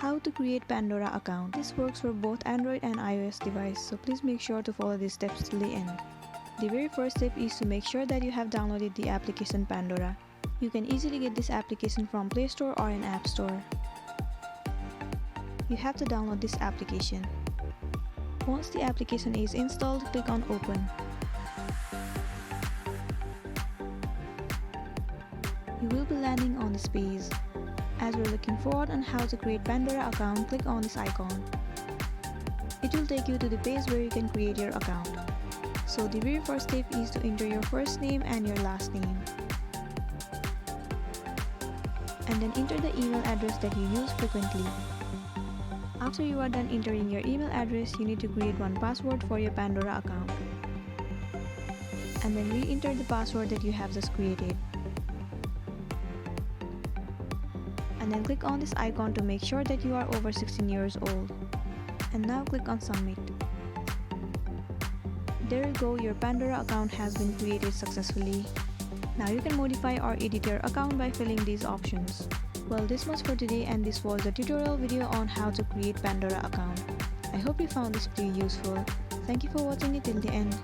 How to create Pandora account. This works for both Android and iOS device, so please make sure to follow these steps till the end. The very first step is to make sure that you have downloaded the application Pandora. You can easily get this application from Play Store or in App Store. You have to download this application. Once the application is installed, click on Open. You will be landing on this page. As we're looking forward on how to create Pandora account, click on this icon. It will take you to the page where you can create your account. So the very first step is to enter your first name and your last name. And then enter the email address that you use frequently. After you are done entering your email address, you need to create one password for your Pandora account. And then re-enter the password that you have just created. And then click on this icon to make sure that you are over 16 years old. And now click on Submit. There you go, your Pandora account has been created successfully. Now you can modify or edit your account by filling these options. Well, this much for today, and this was the tutorial video on how to create Pandora account. I hope you found this video useful. Thank you for watching it till the end.